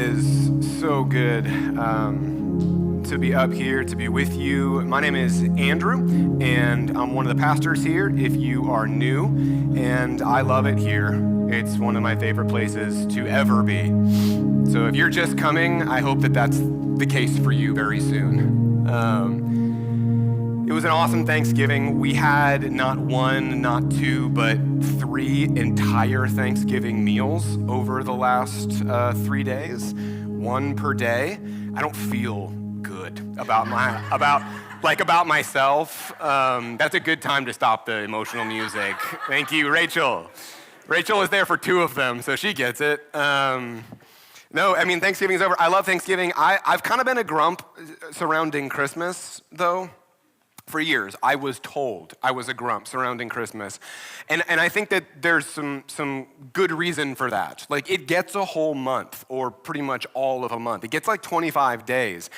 is so good to be up here, to be with you. My name is Andrew, and I'm one of the pastors here if you are new, and I love it here. It's one of my favorite places to ever be. So if you're just coming, I hope that that's the case for you very soon. It was an awesome Thanksgiving. We had not one, not two, but 3 entire Thanksgiving meals over the last 3 days, 1 per day. I don't feel good about myself. That's a good time to stop the emotional music. Thank you, Rachel. Rachel is there for 2 of them, so she gets it. No, I mean, Thanksgiving is over. I love Thanksgiving. I've kind of been a grump surrounding Christmas, though. For years, I was told I was a grump surrounding Christmas. And I think that there's some good reason for that. Like, it gets a whole month, or pretty much all of a month. It gets like 25 days.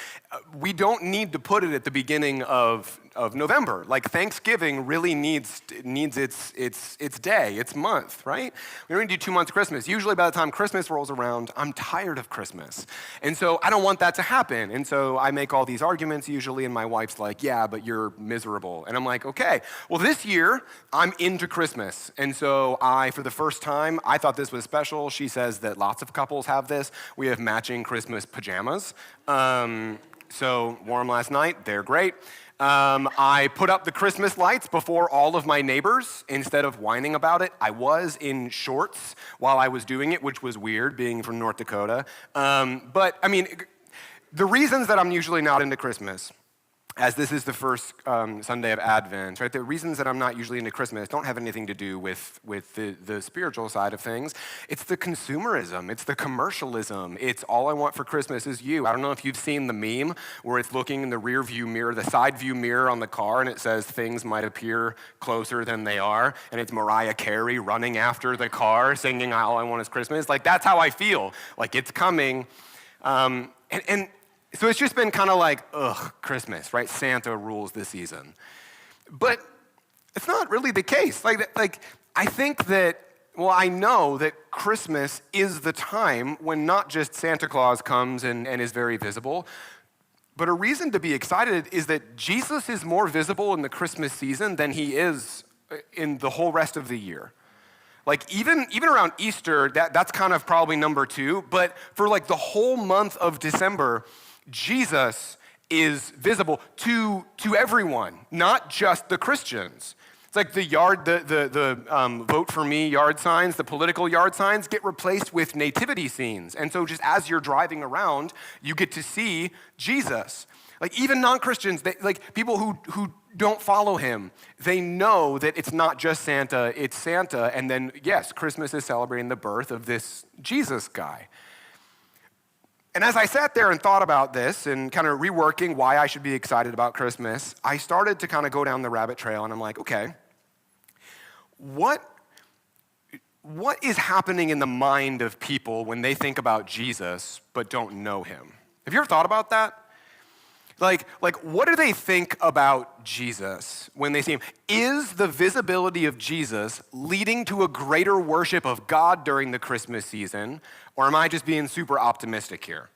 We don't need to put it at the beginning of November. Like, Thanksgiving really needs its day, its month, right? We don't need to do 2 months of Christmas. Usually by the time Christmas rolls around, I'm tired of Christmas. And so I don't want that to happen. And so I make all these arguments usually, and my wife's like, yeah, but you're miserable. And I'm like, okay, well, this year I'm into Christmas. And so for the first time, I thought this was special. She says that lots of couples have this. We have matching Christmas pajamas. So wore them last night. They're great. I put up the Christmas lights before all of my neighbors instead of whining about it. I was in shorts while I was doing it, which was weird, being from North Dakota. But, I mean, the reasons that I'm usually not into Christmas, as this is the first Sunday of Advent, right? The reasons that I'm not usually into Christmas don't have anything to do with the spiritual side of things. It's the consumerism. It's the commercialism. It's all I want for Christmas is you. I don't know if you've seen the meme where it's looking in the rear view mirror, the side view mirror on the car, and it says things might appear closer than they are, and it's Mariah Carey running after the car singing All I Want is Christmas. Like, that's how I feel. Like, it's coming. So it's just been kind of like, ugh, Christmas, right? Santa rules this season. But it's not really the case. Like I think that, well, I know that Christmas is the time when not just Santa Claus comes and is very visible, but a reason to be excited is that Jesus is more visible in the Christmas season than he is in the whole rest of the year. Like, even around Easter, that's kind of probably number 2, but for like the whole month of December, Jesus is visible to everyone, not just the Christians. It's like the vote for me yard signs, the political yard signs get replaced with nativity scenes. And so just as you're driving around, you get to see Jesus. Like, even non-Christians, like people who don't follow him, they know that it's not just Santa, it's Santa. And then, yes, Christmas is celebrating the birth of this Jesus guy. And as I sat there and thought about this and kind of reworking why I should be excited about Christmas, I started to kind of go down the rabbit trail, and I'm like, okay, what is happening in the mind of people when they think about Jesus but don't know him? Have you ever thought about that? Like, what do they think about Jesus when they see him? Is the visibility of Jesus leading to a greater worship of God during the Christmas season, or am I just being super optimistic here?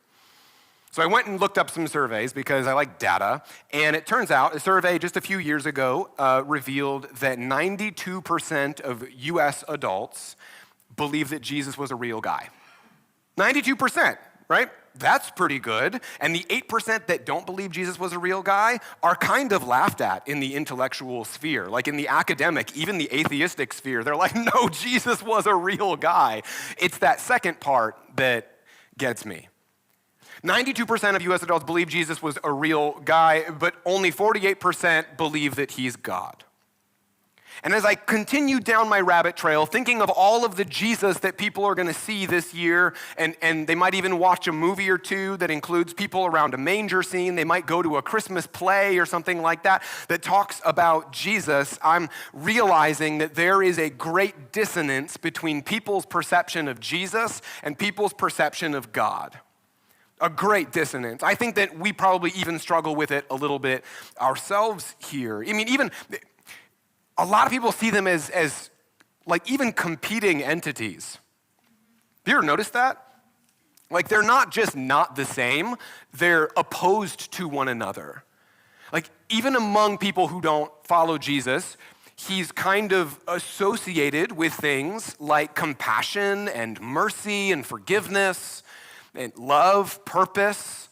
So I went and looked up some surveys because I like data, and it turns out a survey just a few years ago revealed that 92% of U.S. adults believe that Jesus was a real guy. 92%, right? That's pretty good. And the 8% that don't believe Jesus was a real guy are kind of laughed at in the intellectual sphere. Like, in the academic, even the atheistic sphere, they're like, no, Jesus was a real guy. It's that second part that gets me. 92% of U.S. adults believe Jesus was a real guy, but only 48% believe that he's God. And as I continued down my rabbit trail, thinking of all of the Jesus that people are going to see this year, and they might even watch a movie or two that includes people around a manger scene. They might go to a Christmas play or something like that that talks about Jesus. I'm realizing that there is a great dissonance between people's perception of Jesus and people's perception of God. A great dissonance. I think that we probably even struggle with it a little bit ourselves here. I mean, even a lot of people see them as like even competing entities. Have you ever noticed that? Like, they're not just not the same, they're opposed to one another. Like, even among people who don't follow Jesus, he's kind of associated with things like compassion and mercy and forgiveness and love, purpose,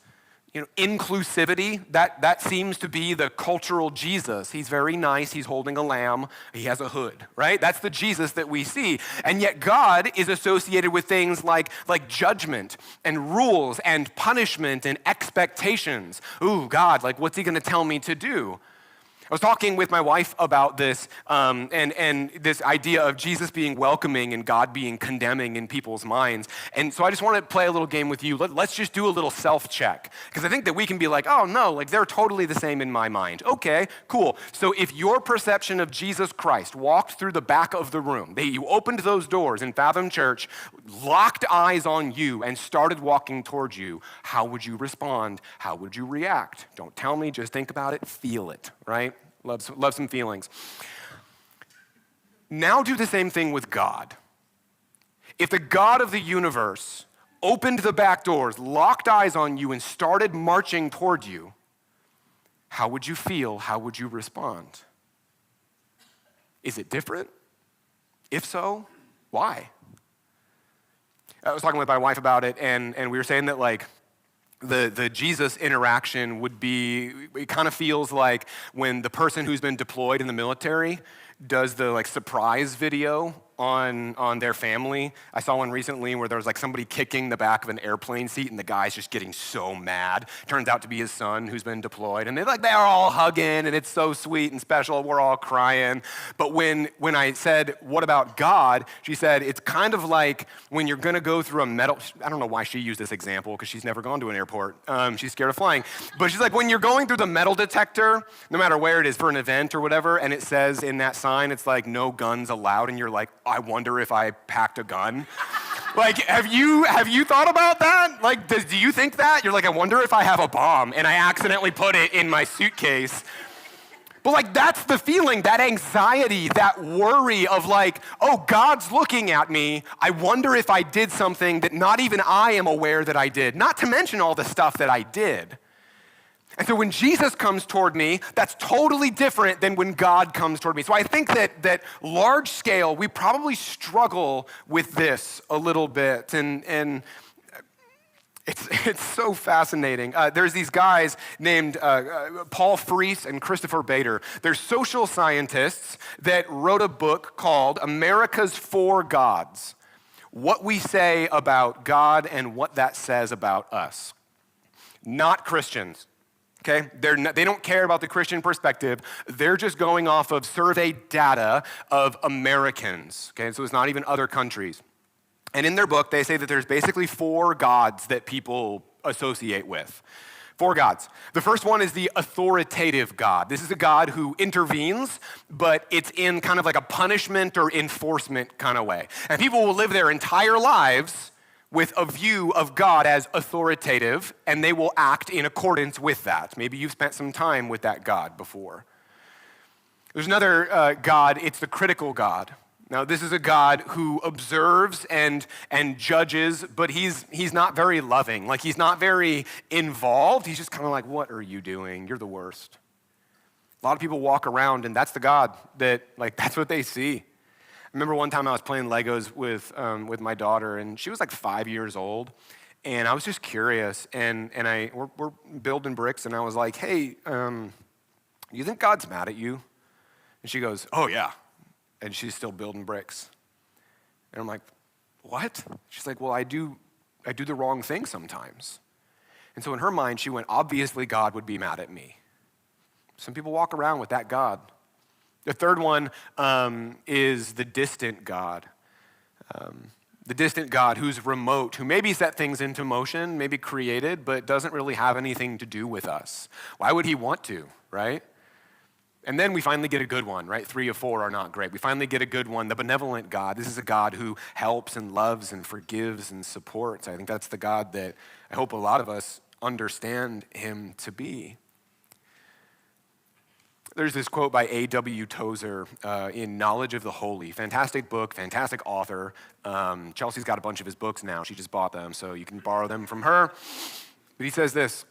inclusivity. That seems to be the cultural Jesus. He's very nice. He's holding a lamb. He has a hood, right? That's the Jesus that we see. And yet God is associated with things like judgment and rules and punishment and expectations. Ooh, God, like, what's he going to tell me to do? I was talking with my wife about this and this idea of Jesus being welcoming and God being condemning in people's minds. And so I just want to play a little game with you. Let's just do a little self-check. Because I think that we can be like, oh no, like they're totally the same in my mind. Okay, cool. So if your perception of Jesus Christ walked through the back of the room, you opened those doors in Fathom Church, locked eyes on you and started walking towards you, how would you respond? How would you react? Don't tell me, just think about it, feel it, right? Love some feelings. Now do the same thing with God. If the God of the universe opened the back doors, locked eyes on you, and started marching toward you, how would you feel? How would you respond? Is it different? If so, why? I was talking with my wife about it, and we were saying that, like, the Jesus interaction would be, it kind of feels like when the person who's been deployed in the military does the like surprise video on their family. I saw one recently where there was like somebody kicking the back of an airplane seat and the guy's just getting so mad. Turns out to be his son who's been deployed, and they're all hugging and it's so sweet and special. We're all crying. But when I said, what about God? She said, it's kind of like when you're gonna go through a metal, I don't know why she used this example because she's never gone to an airport. She's scared of flying. But she's like, when you're going through the metal detector, no matter where it is for an event or whatever, and it says in that sign, it's like no guns allowed, and you're like, I wonder if I packed a gun. Like, have you thought about that? Like, do you think that? You're like, I wonder if I have a bomb and I accidentally put it in my suitcase. But like, that's the feeling, that anxiety, that worry of like, oh, God's looking at me. I wonder if I did something that not even I am aware that I did, not to mention all the stuff that I did. And so when Jesus comes toward me, that's totally different than when God comes toward me. So I think that large scale, we probably struggle with this a little bit. And it's so fascinating. There's these guys named Paul Freese and Christopher Bader. They're social scientists that wrote a book called America's Four Gods: What We Say About God and What That Says About Us. Not Christians. Okay, they don't care about the Christian perspective. They're just going off of survey data of Americans. Okay, so it's not even other countries. And in their book, they say that there's basically four gods that people associate with. Four gods. The first one is the authoritative God. This is a God who intervenes, but it's in kind of like a punishment or enforcement kind of way. And people will live their entire lives with a view of God as authoritative, and they will act in accordance with that. Maybe you've spent some time with that God before. There's another God, it's the critical God. Now, this is a God who observes and judges, but he's not very loving. Like, he's not very involved. He's just kind of like, what are you doing? You're the worst. A lot of people walk around, and that's the God that, like, that's what they see. I remember one time I was playing Legos with my daughter, and she was like 5 years old, and I was just curious, and we're building bricks, and I was like, hey, you think God's mad at you? And she goes, oh yeah, and she's still building bricks. And I'm like, what? She's like, well, I do the wrong thing sometimes. And so in her mind, she went, obviously God would be mad at me. Some people walk around with that God. The third one is the distant God. The distant God who's remote, who maybe set things into motion, maybe created, but doesn't really have anything to do with us. Why would he want to, right? And then we finally get a good one, right? 3 of 4 are not great. We finally get a good one, the benevolent God. This is a God who helps and loves and forgives and supports. I think that's the God that I hope a lot of us understand him to be. There's this quote by A.W. Tozer in Knowledge of the Holy. Fantastic book, fantastic author. Chelsea's got a bunch of his books now. She just bought them, so you can borrow them from her. But he says this: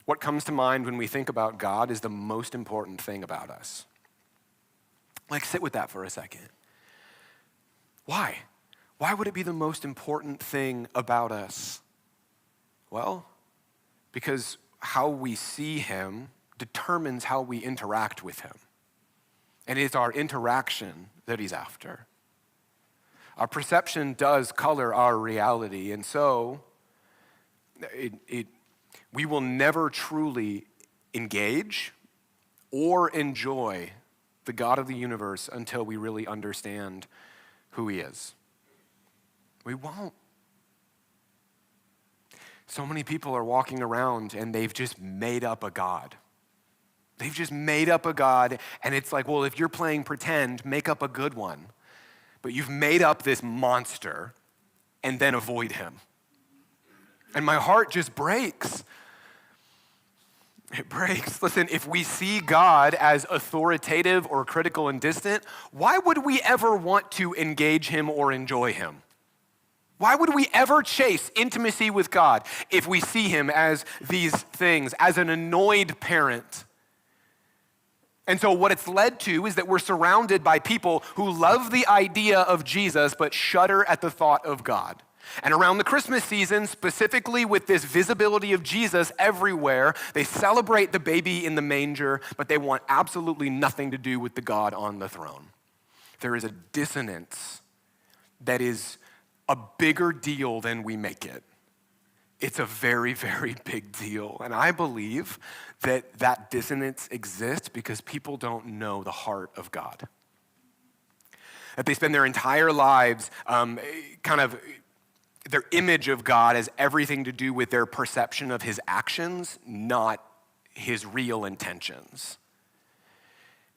what comes to mind when we think about God is the most important thing about us. Like, sit with that for a second. Why? Why would it be the most important thing about us? Well, because how we see him determines how we interact with him. And it's our interaction that he's after. Our perception does color our reality, and so we will never truly engage or enjoy the God of the universe until we really understand who he is. We won't. So many people are walking around and they've just made up a God. They've just made up a God, and it's like, well, if you're playing pretend, make up a good one. But you've made up this monster and then avoid him. And my heart just breaks. It breaks. Listen, if we see God as authoritative or critical and distant, why would we ever want to engage him or enjoy him? Why would we ever chase intimacy with God if we see him as these things, as an annoyed parent? And so what it's led to is that we're surrounded by people who love the idea of Jesus but shudder at the thought of God. And around the Christmas season, specifically with this visibility of Jesus everywhere, they celebrate the baby in the manger, but they want absolutely nothing to do with the God on the throne. There is a dissonance that is a bigger deal than we make it. It's a very, very big deal. And I believe that that dissonance exists because people don't know the heart of God. That they spend their entire lives their image of God has everything to do with their perception of his actions, not his real intentions.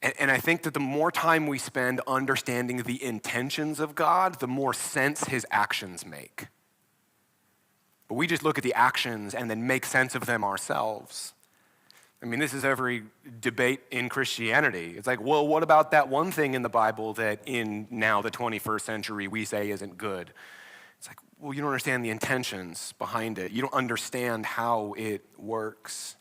And I think that the more time we spend understanding the intentions of God, the more sense his actions make. But we just look at the actions and then make sense of them ourselves. I mean, this is every debate in Christianity. It's like, well, what about that one thing in the Bible that in now the 21st century we say isn't good? It's like, well, you don't understand the intentions behind it. You don't understand how it works.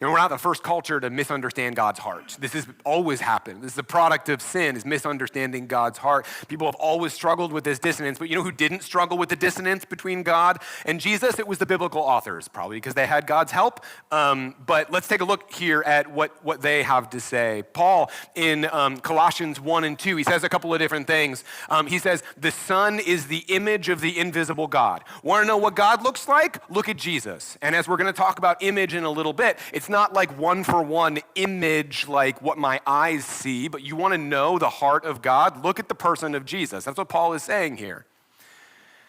You know, we're not the first culture to misunderstand God's heart. This has always happened. This is the product of sin, is misunderstanding God's heart. People have always struggled with this dissonance, but you know who didn't struggle with the dissonance between God and Jesus? It was the biblical authors, probably because they had God's help. But let's take a look here at what they have to say. Paul in Colossians 1 and 2, he says a couple of different things. He says, the Son is the image of the invisible God. Want to know what God looks like? Look at Jesus. And as we're going to talk about image in a little bit, it's not like one-for-one image like what my eyes see, but you want to know the heart of God? Look at the person of Jesus. That's what Paul is saying here.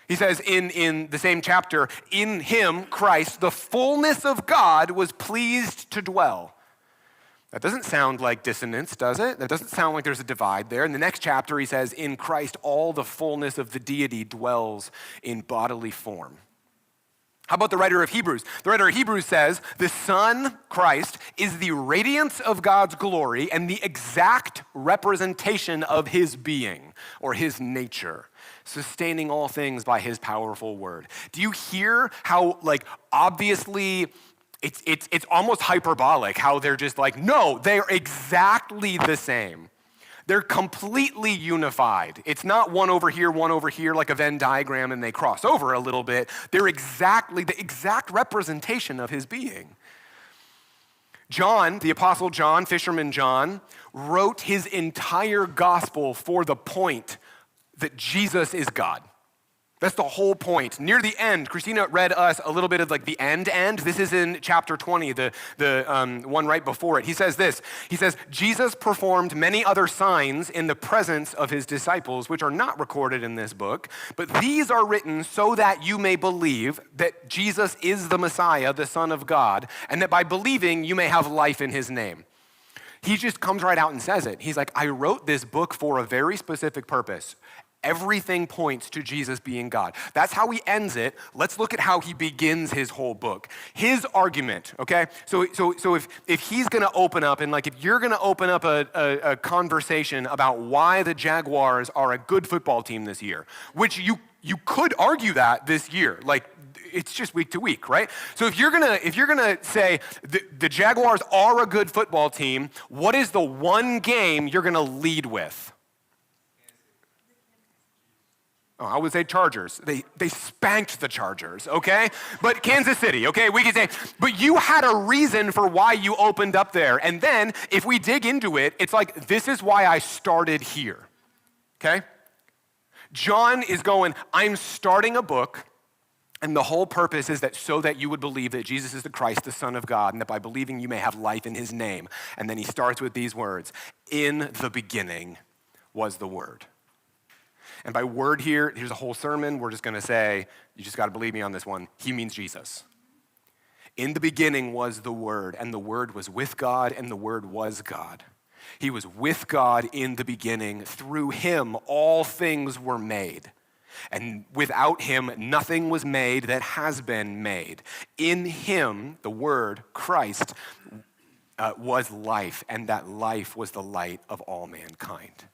He says in the same chapter, in him, Christ, the fullness of God was pleased to dwell. That doesn't sound like dissonance, does it? That doesn't sound like there's a divide there. In the next chapter, he says, in Christ, all the fullness of the deity dwells in bodily form. How about the writer of Hebrews? The writer of Hebrews says, the Son, Christ, is the radiance of God's glory and the exact representation of his being or his nature, sustaining all things by his powerful word. Do you hear how, obviously, it's almost hyperbolic how they're just like, no, they're exactly the same. They're completely unified. It's not one over here, like a Venn diagram, and they cross over a little bit. They're exactly the exact representation of his being. John, the Apostle John, fisherman John, wrote his entire gospel for the point that Jesus is God. That's the whole point. Near the end, Christina read us a little bit of the end. This is in chapter 20, the one right before it. He says this. He says, Jesus performed many other signs in the presence of his disciples, which are not recorded in this book, but these are written so that you may believe that Jesus is the Messiah, the Son of God, and that by believing you may have life in his name. He just comes right out and says it. He's like, I wrote this book for a very specific purpose. Everything points to Jesus being God. That's how he ends it. Let's look at how he begins his whole book. His argument, okay? So if he's gonna open up, and like if you're gonna open up a conversation about why the Jaguars are a good football team this year, which you could argue that this year, like it's just week to week, right? So if you're gonna say the Jaguars are a good football team, what is the one game you're gonna lead with? Oh, I would say Chargers. They spanked the Chargers, okay? But Kansas City, okay? We can say, but you had a reason for why you opened up there. And then if we dig into it, it's like, this is why I started here, okay? John is going, I'm starting a book, and the whole purpose is that so that you would believe that Jesus is the Christ, the Son of God, and that by believing you may have life in his name. And then he starts with these words, in the beginning was the Word. And by word here's a whole sermon. We're just going to say, you just got to believe me on this one. He means Jesus. In the beginning was the Word, and the Word was with God, and the Word was God. He was with God in the beginning. Through him, all things were made. And without him, nothing was made that has been made. In him, the Word, Christ, was life, and that life was the light of all mankind.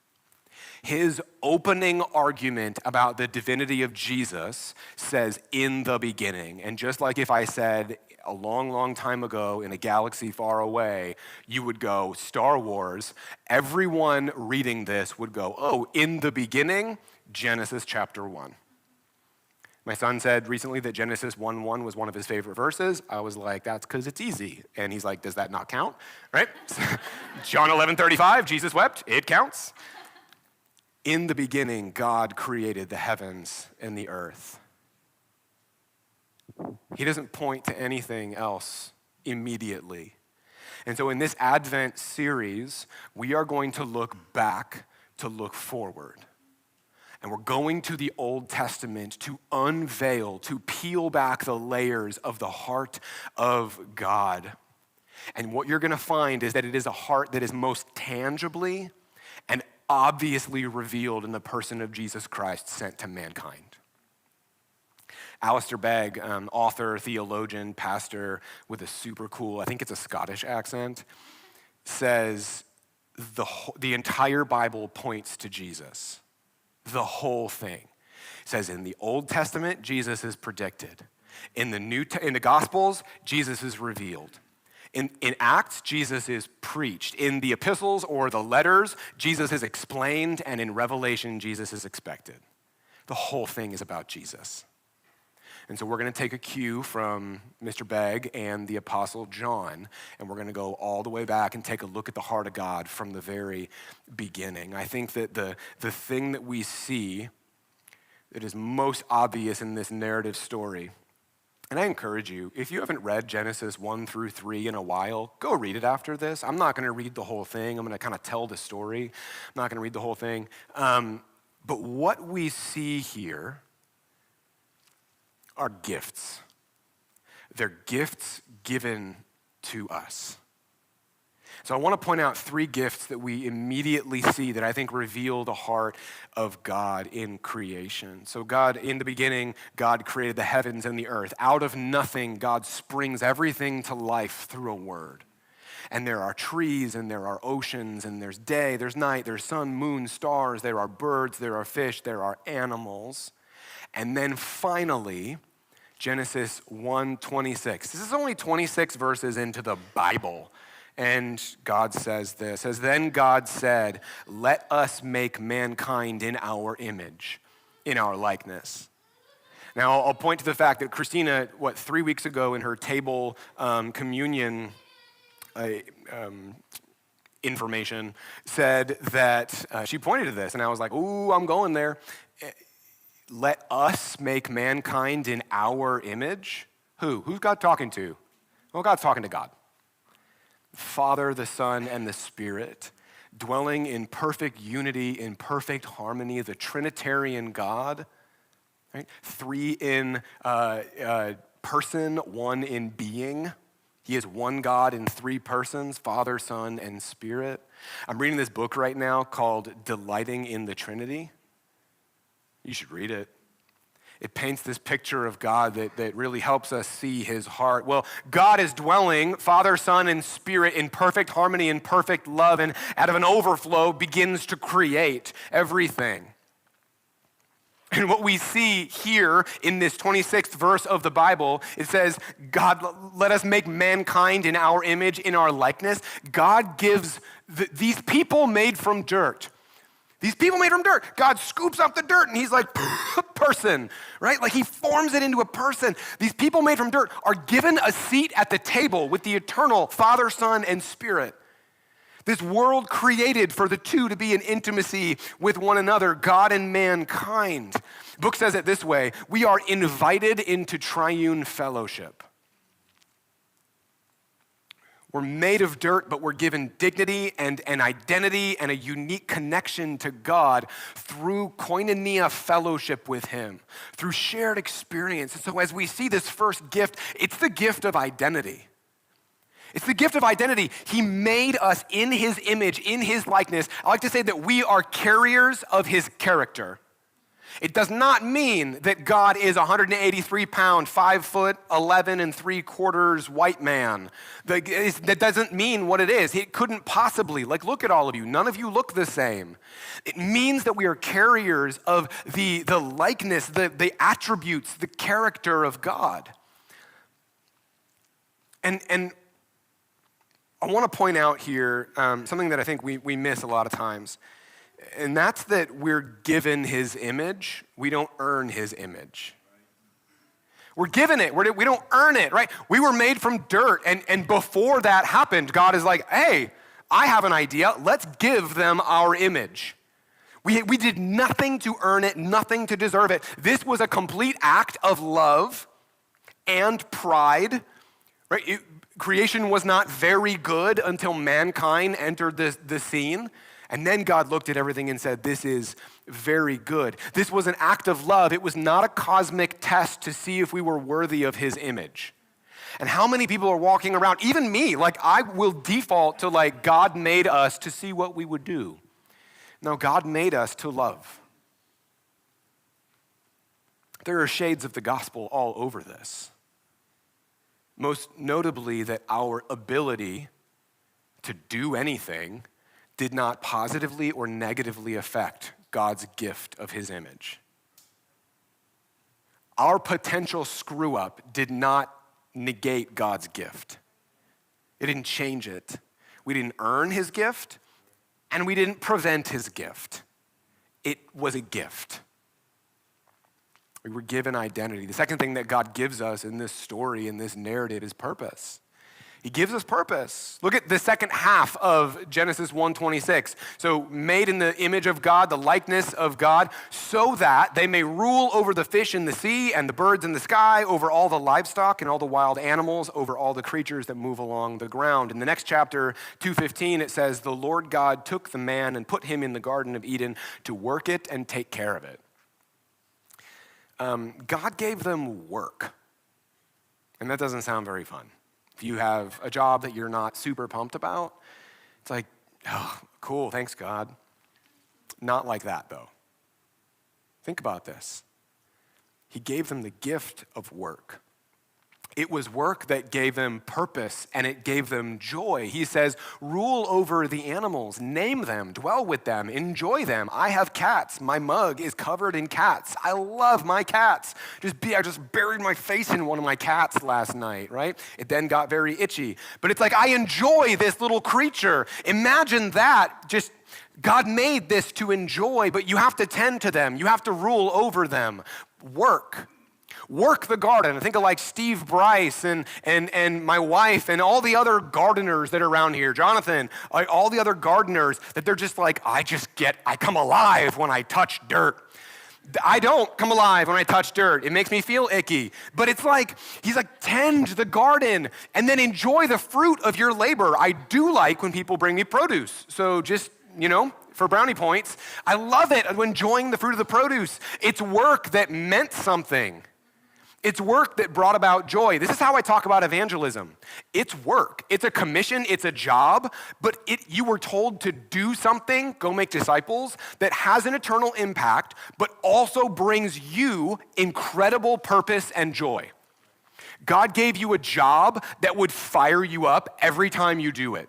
His opening argument about the divinity of Jesus says, in the beginning. And just like if I said a long, long time ago in a galaxy far away, you would go, Star Wars, everyone reading this would go, oh, in the beginning, Genesis chapter 1. My son said recently that Genesis 1:1 was one of his favorite verses. I was like, that's because it's easy. And he's like, does that not count? Right? John 11:35, Jesus wept. It counts. In the beginning, God created the heavens and the earth. He doesn't point to anything else immediately. And so in this Advent series, we are going to look back to look forward. And we're going to the Old Testament to unveil, to peel back the layers of the heart of God. And what you're going to find is that it is a heart that is most tangibly and obviously revealed in the person of Jesus Christ sent to mankind. Alistair Begg, author, theologian, pastor with a super cool, I think it's a Scottish accent, says the entire Bible points to Jesus. The whole thing. It says in the Old Testament, Jesus is predicted. In the Gospels, Jesus is revealed. In Acts, Jesus is preached. In the epistles or the letters, Jesus is explained. And in Revelation, Jesus is expected. The whole thing is about Jesus. And so we're going to take a cue from Mr. Begg and the Apostle John, and we're going to go all the way back and take a look at the heart of God from the very beginning. I think that the thing that we see that is most obvious in this narrative story, and I encourage you, if you haven't read Genesis 1-3 in a while, go read it after this. I'm not going to read the whole thing. I'm going to kind of tell the story. I'm not going to read the whole thing. But what we see here are gifts. They're gifts given to us. So I want to point out 3 gifts that we immediately see that I think reveal the heart of God in creation. So God, in the beginning, God created the heavens and the earth. Out of nothing, God springs everything to life through a word. And there are trees, and there are oceans, and there's day, there's night, there's sun, moon, stars, there are birds, there are fish, there are animals. And then finally, Genesis 1:26. This is only 26 verses into the Bible. And God says this, says, then God said, let us make mankind in our image, in our likeness. Now, I'll point to the fact that Christina, 3 weeks ago in her table communion information, said that she pointed to this, and I was like, ooh, I'm going there. Let us make mankind in our image. Who's God talking to? Well, God's talking to God. Father, the Son, and the Spirit, dwelling in perfect unity, in perfect harmony, the Trinitarian God, right? 3 in person, 1 in being. He is one God in 3 persons, Father, Son, and Spirit. I'm reading this book right now called Delighting in the Trinity. You should read it. It paints this picture of God that really helps us see his heart. Well, God is dwelling, Father, Son, and Spirit in perfect harmony and perfect love, and out of an overflow begins to create everything. And what we see here in this 26th verse of the Bible, it says, God, let us make mankind in our image, in our likeness. God gives these people made from dirt. These people made from dirt. God scoops up the dirt and he's like, person, right? Like he forms it into a person. These people made from dirt are given a seat at the table with the eternal Father, Son, and Spirit. This world created for the two to be in intimacy with one another, God and mankind. The book says it this way: we are invited into triune fellowship. We're made of dirt, but we're given dignity and an identity and a unique connection to God through koinonia fellowship with him, through shared experience. And so as we see this first gift, it's the gift of identity. It's the gift of identity. He made us in his image, in his likeness. I like to say that we are carriers of his character. It does not mean that God is 183 pound, 5 foot, 11 and 3/4 white man. That doesn't mean what it is. It couldn't possibly. Like, look at all of you. None of you look the same. It means that we are carriers of the likeness, the attributes, the character of God. And I want to point out here something that I think we miss a lot of times. And that's that we're given his image. We don't earn his image. We're given it. We don't earn it, right? We were made from dirt. And before that happened, God is like, hey, I have an idea. Let's give them our image. We did nothing to earn it, nothing to deserve it. This was a complete act of love and pride, right? Creation was not very good until mankind entered the scene. And then God looked at everything and said, this is very good. This was an act of love. It was not a cosmic test to see if we were worthy of his image. And how many people are walking around, even me, like I will default to like God made us to see what we would do. No, God made us to love. There are shades of the gospel all over this. Most notably that our ability to do anything did not positively or negatively affect God's gift of his image. Our potential screw up did not negate God's gift. It didn't change it. We didn't earn his gift, and we didn't prevent his gift. It was a gift. We were given identity. The second thing that God gives us in this story, in this narrative, is purpose. He gives us purpose. Look at the second half of Genesis 1:26. So made in the image of God, the likeness of God, so that they may rule over the fish in the sea and the birds in the sky, over all the livestock and all the wild animals, over all the creatures that move along the ground. In the next chapter, 2:15, it says, the Lord God took the man and put him in the Garden of Eden to work it and take care of it. God gave them work. And that doesn't sound very fun. If you have a job that you're not super pumped about, it's like, oh, cool, thanks, God. Not like that, though. Think about this. He gave them the gift of work. It was work that gave them purpose and it gave them joy. He says, rule over the animals, name them, dwell with them, enjoy them. I have cats. My mug is covered in cats. I love my cats. I just buried my face in one of my cats last night, right? It then got very itchy. But it's like, I enjoy this little creature. Imagine that. Just God made this to enjoy, but you have to tend to them. You have to rule over them. Work the garden. I think of like Steve Bryce and my wife and all the other gardeners that are around here, Jonathan, all the other gardeners that they're just like, I come alive when I touch dirt. I don't come alive when I touch dirt. It makes me feel icky. But it's like, he's like, tend the garden and then enjoy the fruit of your labor. I do like when people bring me produce. So just, for brownie points, I love it, enjoying the fruit of the produce. It's work that meant something. It's work that brought about joy. This is how I talk about evangelism. It's work. It's a commission. It's a job. But you were told to do something, go make disciples, that has an eternal impact, but also brings you incredible purpose and joy. God gave you a job that would fire you up every time you do it.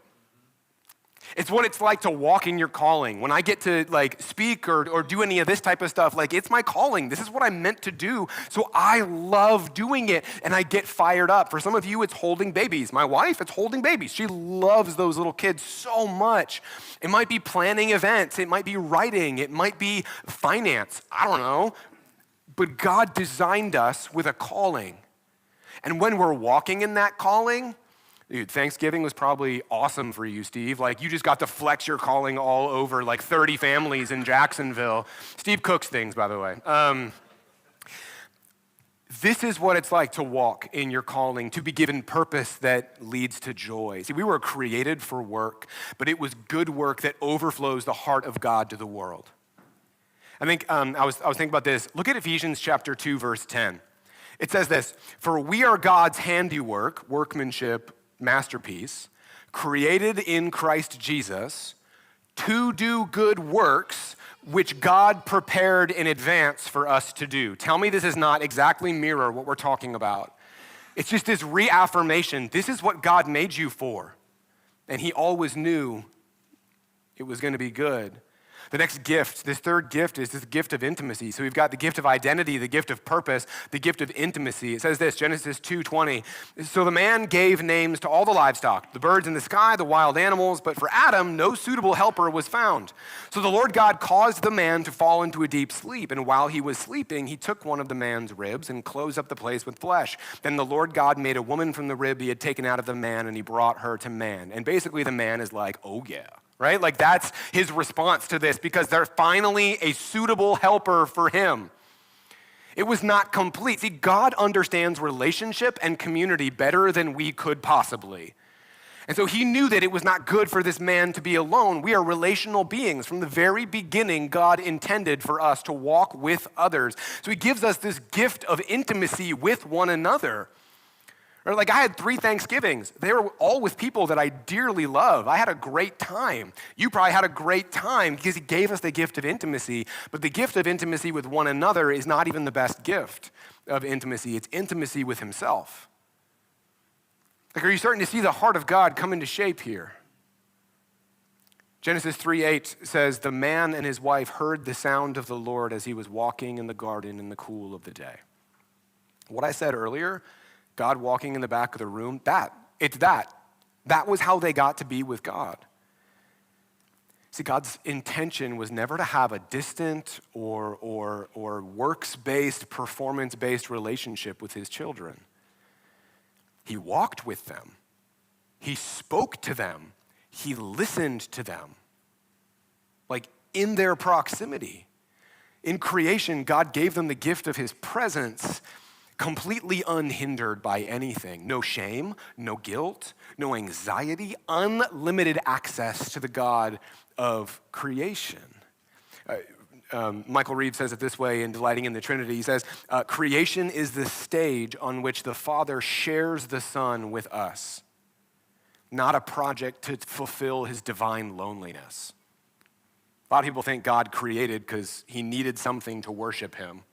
It's what it's like to walk in your calling. When I get to speak or do any of this type of stuff, it's my calling. This is what I'm meant to do. So I love doing it and I get fired up. For some of you, it's holding babies. My wife, it's holding babies. She loves those little kids so much. It might be planning events. It might be writing. It might be finance. I don't know. But God designed us with a calling. And when we're walking in that calling, dude, Thanksgiving was probably awesome for you, Steve. You just got to flex your calling all over 30 families in Jacksonville. Steve cooks things, by the way. This is what it's like to walk in your calling, to be given purpose that leads to joy. See, we were created for work, but it was good work that overflows the heart of God to the world. I think I was thinking about this. Look at Ephesians chapter 2, verse 10. It says this, "For we are God's handiwork, workmanship, masterpiece, created in Christ Jesus to do good works which God prepared in advance for us to do." Tell me this is not exactly mirror what we're talking about. It's just this reaffirmation. This is what God made you for. And he always knew it was going to be good. The next gift, this third gift, is this gift of intimacy. So we've got the gift of identity, the gift of purpose, the gift of intimacy. It says this, Genesis 2:20. "So the man gave names to all the livestock, the birds in the sky, the wild animals, but for Adam, no suitable helper was found. So the Lord God caused the man to fall into a deep sleep, and while he was sleeping, he took one of the man's ribs and closed up the place with flesh. Then the Lord God made a woman from the rib he had taken out of the man, and he brought her to man." And basically the man is like, oh yeah. Right? That's his response to this because they're finally a suitable helper for him. It was not complete. See, God understands relationship and community better than we could possibly. And so he knew that it was not good for this man to be alone. We are relational beings. From the very beginning, God intended for us to walk with others. So he gives us this gift of intimacy with one another. Or I had 3 Thanksgivings. They were all with people that I dearly love. I had a great time. You probably had a great time because he gave us the gift of intimacy. But the gift of intimacy with one another is not even the best gift of intimacy. It's intimacy with himself. Are you starting to see the heart of God come into shape here? Genesis 3:8 says, "The man and his wife heard the sound of the Lord as he was walking in the garden in the cool of the day." What I said earlier, God walking in the back of the room, that was how they got to be with God. See, God's intention was never to have a distant or works-based, performance-based relationship with his children. He walked with them. He spoke to them. He listened to them, in their proximity. In creation, God gave them the gift of his presence, completely unhindered by anything. No shame, no guilt, no anxiety, unlimited access to the God of creation. Michael Reeves says it this way in Delighting in the Trinity. He says, "Creation is the stage on which the Father shares the Son with us, not a project to fulfill his divine loneliness." A lot of people think God created because he needed something to worship him.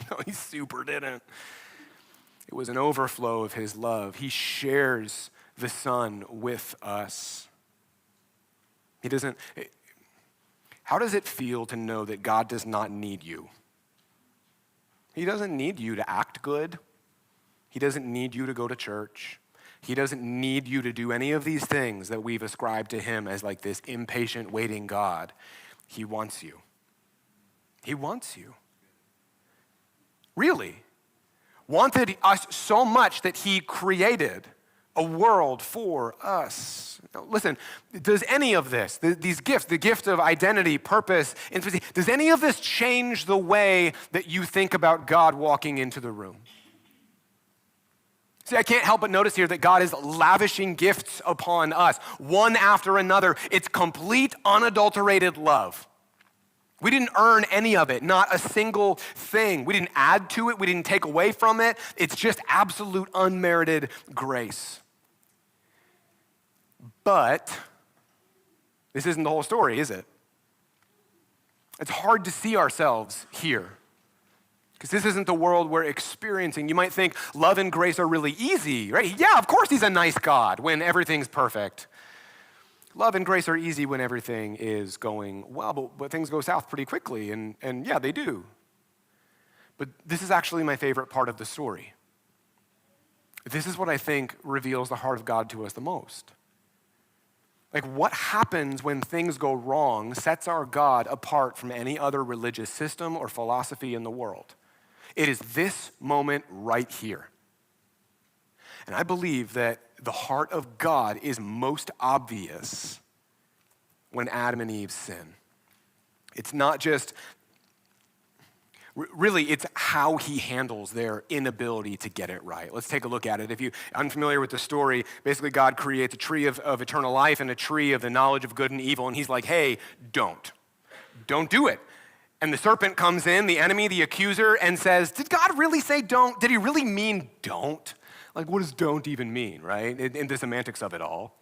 No, he super didn't. It was an overflow of his love. He shares the Son with us. How does it feel to know that God does not need you? He doesn't need you to act good. He doesn't need you to go to church. He doesn't need you to do any of these things that we've ascribed to him as this impatient, waiting God. He wants you. He wants you. Really. Wanted us so much that he created a world for us. Now, listen, does any of this, these gifts, the gift of identity, purpose, intimacy, does any of this change the way that you think about God walking into the room? See, I can't help but notice here that God is lavishing gifts upon us, one after another. It's complete, unadulterated love. We didn't earn any of it, not a single thing. We didn't add to it. We didn't take away from it. It's just absolute unmerited grace. But this isn't the whole story, is it? It's hard to see ourselves here because this isn't the world we're experiencing. You might think love and grace are really easy, right? Yeah, of course he's a nice God when everything's perfect. Love and grace are easy when everything is going well, but things go south pretty quickly, and yeah, they do. But this is actually my favorite part of the story. This is what I think reveals the heart of God to us the most. Like, what happens when things go wrong sets our God apart from any other religious system or philosophy in the world. It is this moment right here. And I believe that the heart of God is most obvious when Adam and Eve sin. It's not just, really, it's how he handles their inability to get it right. Let's take a look at it. If you're unfamiliar with the story, basically God creates a tree of eternal life and a tree of the knowledge of good and evil, and he's like, hey, don't do it. And the serpent comes in, the enemy, the accuser, and says, did God really say don't? Did he really mean don't? Like, what does don't even mean, right? In the semantics of it all.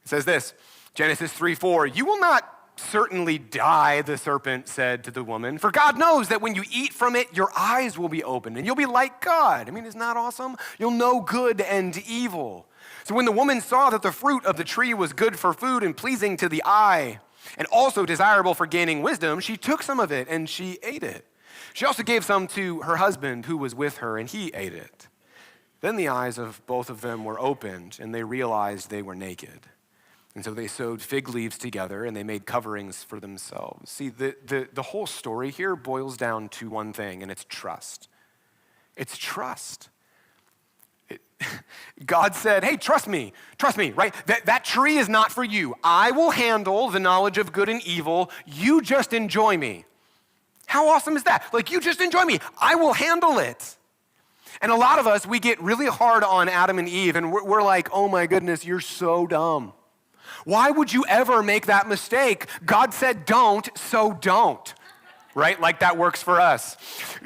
It says this, Genesis 3:4, you will not certainly die, the serpent said to the woman, for God knows that when you eat from it, your eyes will be opened and you'll be like God. I mean, isn't that awesome? You'll know good and evil. So when the woman saw that the fruit of the tree was good for food and pleasing to the eye and also desirable for gaining wisdom, she took some of it and she ate it. She also gave some to her husband who was with her and he ate it. Then the eyes of both of them were opened, and they realized they were naked. And so they sewed fig leaves together, and they made coverings for themselves. See, the whole story here boils down to one thing, and it's trust. It's trust. God said, hey, trust me, right? That tree is not for you. I will handle the knowledge of good and evil. You just enjoy me. How awesome is that? Like, you just enjoy me. I will handle it. And a lot of us, we get really hard on Adam and Eve, and we're like, oh my goodness, you're so dumb. Why would you ever make that mistake? God said don't, so don't, right? Like that works for us,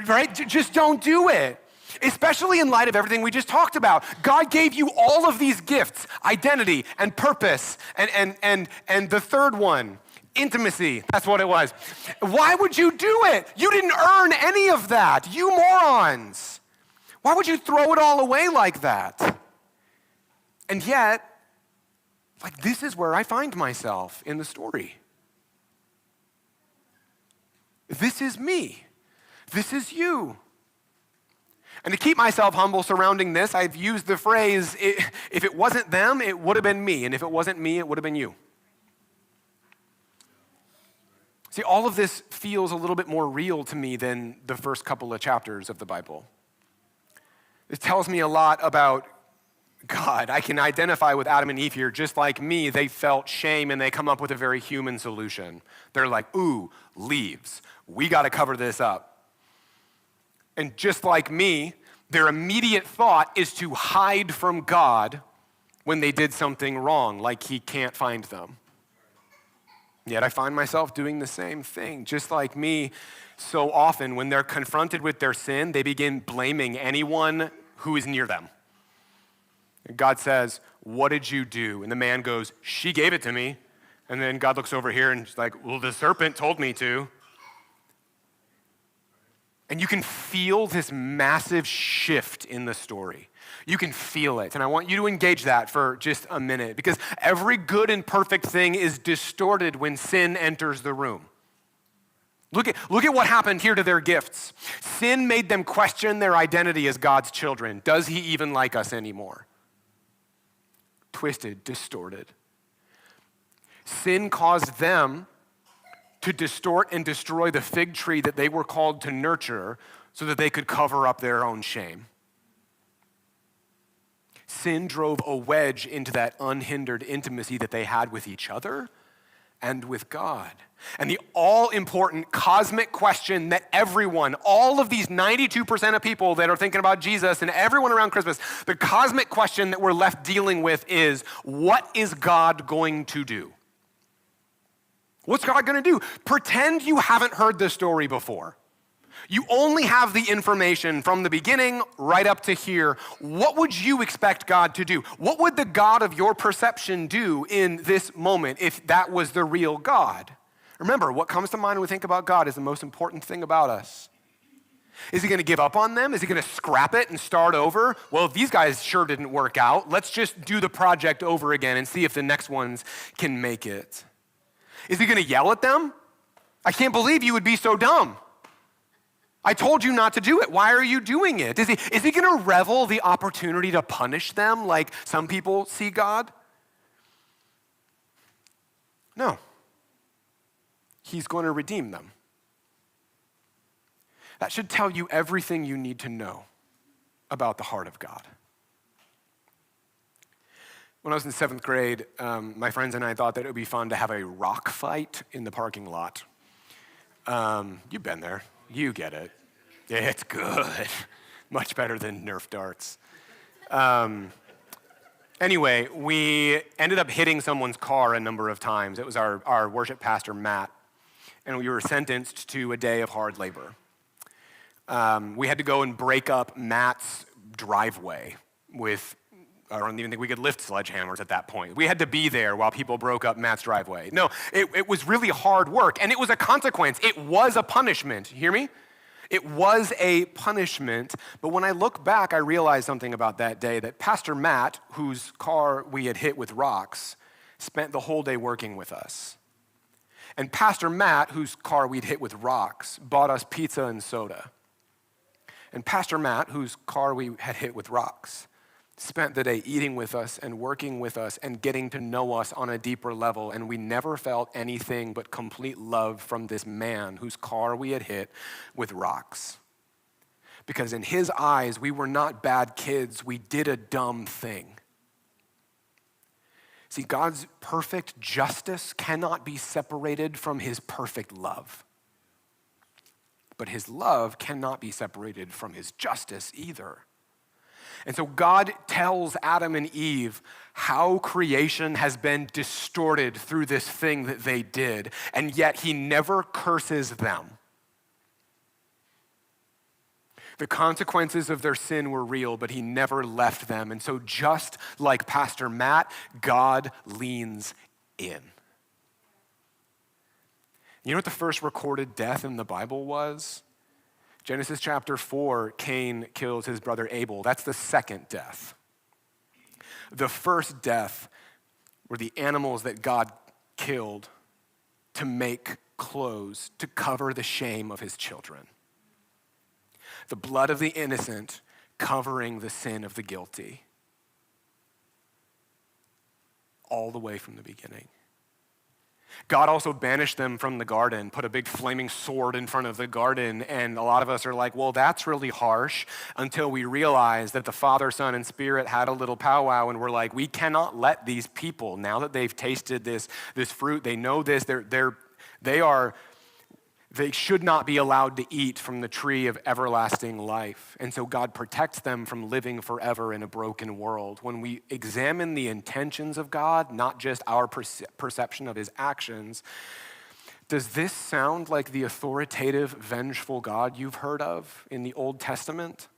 right? Just don't do it, especially in light of everything we just talked about. God gave you all of these gifts, identity and purpose, and the third one, intimacy. That's what it was. Why would you do it? You didn't earn any of that, you morons. Why would you throw it all away like that? And yet, like, this is where I find myself in the story. This is me. This is you. And to keep myself humble surrounding this, I've used the phrase, if it wasn't them, it would have been me. And if it wasn't me, it would have been you. See, all of this feels a little bit more real to me than the first couple of chapters of the Bible. It tells me a lot about God. I can identify with Adam and Eve here. Just like me, they felt shame and they come up with a very human solution. They're like, ooh, leaves. We got to cover this up. And just like me, their immediate thought is to hide from God when they did something wrong, like he can't find them. Yet I find myself doing the same thing. Just like me, so often when they're confronted with their sin, they begin blaming anyone who is near them. And God says, what did you do? And the man goes, she gave it to me. And then God looks over here and he's like, well, the serpent told me to. And you can feel this massive shift in the story. You can feel it. And I want you to engage that for just a minute, because every good and perfect thing is distorted when sin enters the room. Look at what happened here to their gifts. Sin made them question their identity as God's children. Does he even like us anymore? Twisted, distorted. Sin caused them to distort and destroy the fig tree that they were called to nurture so that they could cover up their own shame. Sin drove a wedge into that unhindered intimacy that they had with each other and with God. And the all-important cosmic question that everyone, all of these 92% of people that are thinking about Jesus and everyone around Christmas, the cosmic question that we're left dealing with is, what is God going to do? What's God gonna do? Pretend you haven't heard this story before. You only have the information from the beginning right up to here. What would you expect God to do? What would the God of your perception do in this moment if that was the real God? Remember, what comes to mind when we think about God is the most important thing about us. Is he gonna give up on them? Is he gonna scrap it and start over? Well, these guys sure didn't work out. Let's just do the project over again and see if the next ones can make it. Is he gonna yell at them? I can't believe you would be so dumb. I told you not to do it. Why are you doing it? Is he gonna revel the opportunity to punish them like some people see God? No. He's going to redeem them. That should tell you everything you need to know about the heart of God. When I was in 7th grade, my friends and I thought that it would be fun to have a rock fight in the parking lot. You've been there. You get it. It's good. Much better than Nerf darts. Anyway, we ended up hitting someone's car a number of times. It was our worship pastor, Matt, and we were sentenced to a day of hard labor. We had to go and break up Matt's driveway with, I don't even think we could lift sledgehammers at that point. We had to be there while people broke up Matt's driveway. No, it was really hard work, and it was a consequence. It was a punishment. You hear me? It was a punishment, but when I look back, I realized something about that day, that Pastor Matt, whose car we had hit with rocks, spent the whole day working with us. And Pastor Matt, whose car we'd hit with rocks, bought us pizza and soda. And Pastor Matt, whose car we had hit with rocks, spent the day eating with us and working with us and getting to know us on a deeper level, and we never felt anything but complete love from this man whose car we had hit with rocks. Because in his eyes, we were not bad kids, we did a dumb thing. See, God's perfect justice cannot be separated from his perfect love. But his love cannot be separated from his justice either. And so God tells Adam and Eve how creation has been distorted through this thing that they did, and yet he never curses them. The consequences of their sin were real, but he never left them. And so just like Pastor Matt, God leans in. You know what the first recorded death in the Bible was? Genesis chapter 4, Cain kills his brother Abel. That's the second death. The first death were the animals that God killed to make clothes, to cover the shame of his children. The blood of the innocent covering the sin of the guilty. All the way from the beginning. God also banished them from the garden, put a big flaming sword in front of the garden, and a lot of us are like, well, that's really harsh, until we realize that the Father, Son, and Spirit had a little powwow, and we're like, we cannot let these people, now that they've tasted this fruit, they know this, they should not be allowed to eat from the tree of everlasting life. And so God protects them from living forever in a broken world. When we examine the intentions of God, not just our perception of his actions, does this sound like the authoritative, vengeful God you've heard of in the Old Testament?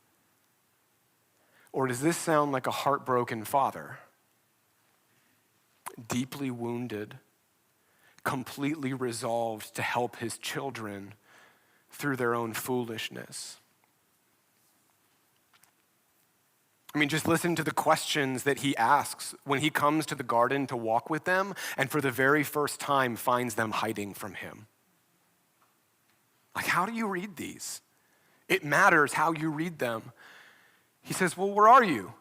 Or does this sound like a heartbroken father, deeply wounded, completely resolved to help his children through their own foolishness? I mean, just listen to the questions that he asks when he comes to the garden to walk with them and for the very first time finds them hiding from him. Like, how do you read these? It matters how you read them. He says, well, where are you?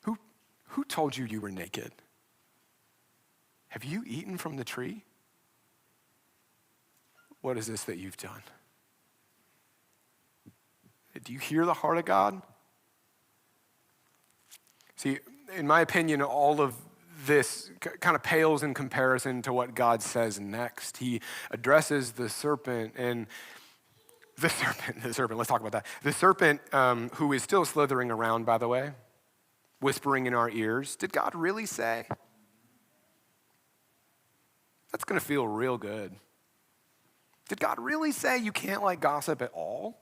Who told you you were naked? Have you eaten from the tree? What is this that you've done? Do you hear the heart of God? See, in my opinion, all of this kind of pales in comparison to what God says next. He addresses the serpent, and the serpent, let's talk about that. The serpent, who is still slithering around, by the way, whispering in our ears. Did God really say? that's going to feel real good. Did God really say you can't like gossip at all?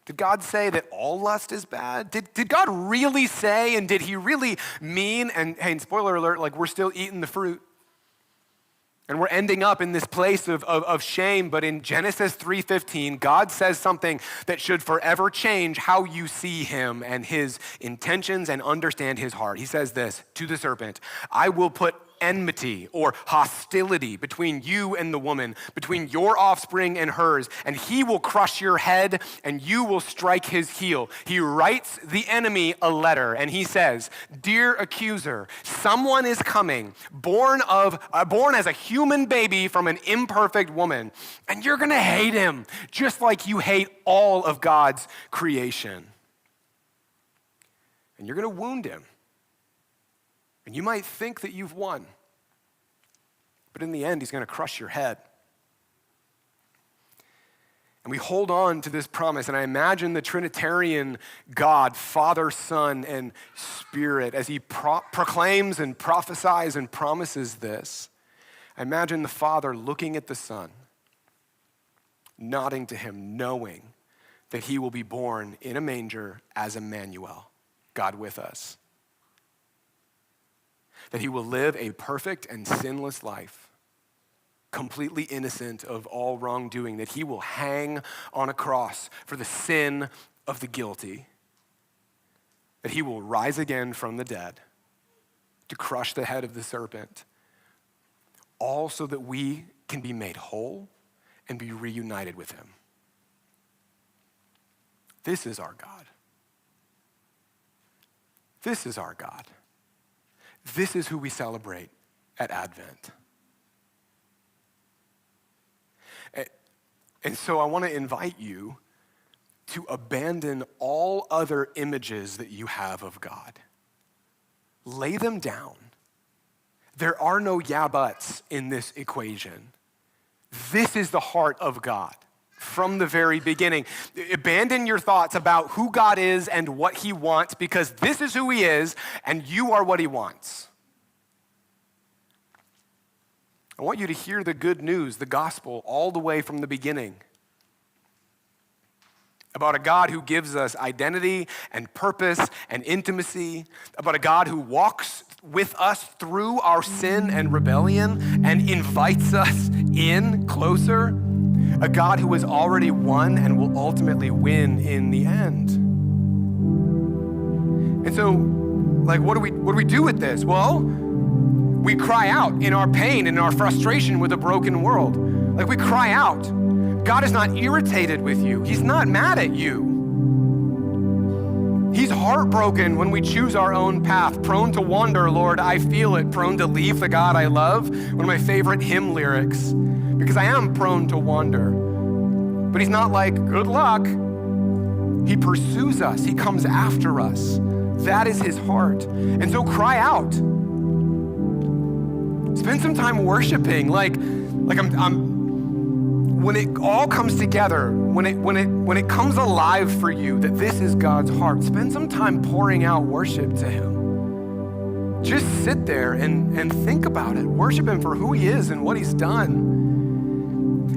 Did God say that all lust is bad? Did God really say, and did he really mean, and hey, spoiler alert, like we're still eating the fruit. And we're ending up in this place of shame, but in Genesis 3:15, God says something that should forever change how you see him and his intentions and understand his heart. He says this to the serpent, I will put enmity or hostility between you and the woman, between your offspring and hers, and he will crush your head and you will strike his heel. He writes the enemy a letter and he says, dear accuser, someone is coming, born as a human baby from an imperfect woman, and you're gonna hate him just like you hate all of God's creation. And you're gonna wound him. And you might think that you've won, but in the end, he's going to crush your head. And we hold on to this promise, and I imagine the Trinitarian God, Father, Son, and Spirit, as he proclaims and prophesies and promises this. I imagine the Father looking at the Son, nodding to him, knowing that he will be born in a manger as Emmanuel, God with us. That he will live a perfect and sinless life, completely innocent of all wrongdoing, that he will hang on a cross for the sin of the guilty, that he will rise again from the dead to crush the head of the serpent, all so that we can be made whole and be reunited with him. This is our God. This is our God. This is who we celebrate at Advent. And so I want to invite you to abandon all other images that you have of God. Lay them down. There are no yeah buts in this equation. This is the heart of God from the very beginning. Abandon your thoughts about who God is and what he wants, because this is who he is and you are what he wants. I want you to hear the good news, the gospel, all the way from the beginning, about a God who gives us identity and purpose and intimacy, about a God who walks with us through our sin and rebellion and invites us in closer, a God who has already won and will ultimately win in the end. And so, like, what do we do with this? Well, we cry out in our pain and our frustration with a broken world. Like, we cry out. God is not irritated with you. He's not mad at you. He's heartbroken when we choose our own path. Prone to wander, Lord, I feel it. Prone to leave the God I love. One of my favorite hymn lyrics, because I am prone to wander. But he's not like, good luck. He pursues us. He comes after us. That is his heart. And so cry out. Spend some time worshiping. Like when it all comes together, when it comes alive for you that this is God's heart, spend some time pouring out worship to him. Just sit there and think about it. Worship him for who he is and what he's done.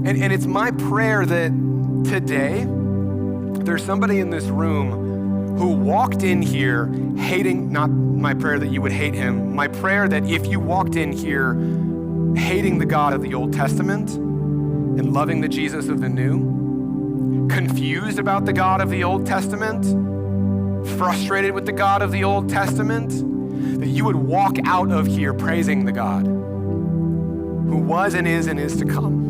And it's my prayer that today there's somebody in this room who walked in here hating, not my prayer that you would hate him, my prayer that if you walked in here hating the God of the Old Testament and loving the Jesus of the New, confused about the God of the Old Testament, frustrated with the God of the Old Testament, that you would walk out of here praising the God who was and is to come.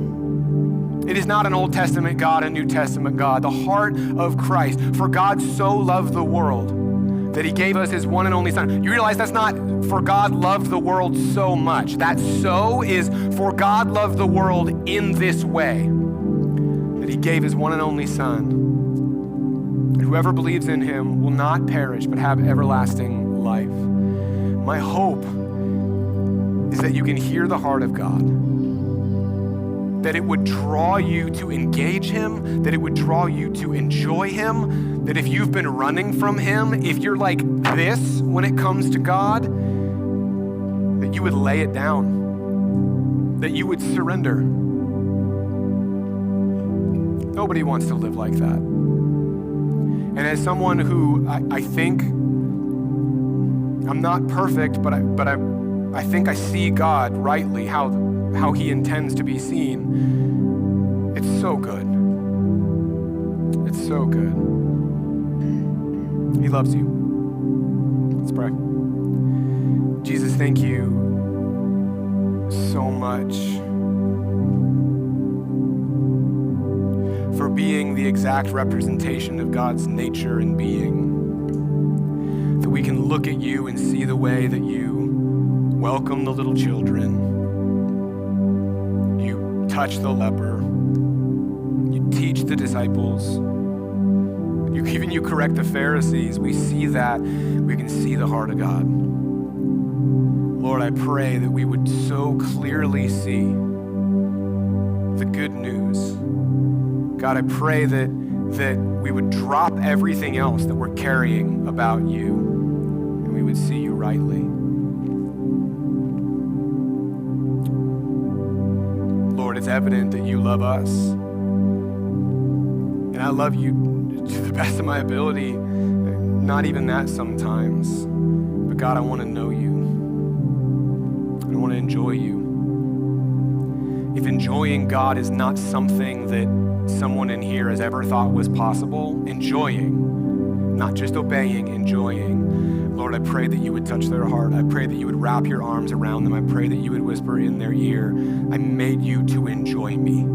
It is not an Old Testament God, a New Testament God, the heart of Christ. For God so loved the world that he gave us his one and only Son. You realize that's not for God loved the world so much. That so is for God loved the world in this way, that he gave his one and only Son. And whoever believes in him will not perish but have everlasting life. My hope is that you can hear the heart of God, that it would draw you to engage him, that it would draw you to enjoy him, that if you've been running from him, if you're like this when it comes to God, that you would lay it down, that you would surrender. Nobody wants to live like that. And as someone who I think, I'm not perfect, but I think I see God rightly, how he intends to be seen. It's so good. It's so good. He loves you. Let's pray. Jesus, thank you so much for being the exact representation of God's nature and being. That we can look at you and see the way that you welcome the little children. You touch the leper. You teach the disciples. You correct the Pharisees. We see that. We can see the heart of God. Lord, I pray that we would so clearly see the good news. God, I pray that we would drop everything else that we're carrying about you, and we would see you rightly. Lord, it's evident that you love us, and I love you to the best of my ability, not even that sometimes. But God, I want to know you. I want to enjoy you. If enjoying God is not something that someone in here has ever thought was possible, enjoying, not just obeying, enjoying. Lord, I pray that you would touch their heart. I pray that you would wrap your arms around them. I pray that you would whisper in their ear, I made you to enjoy me.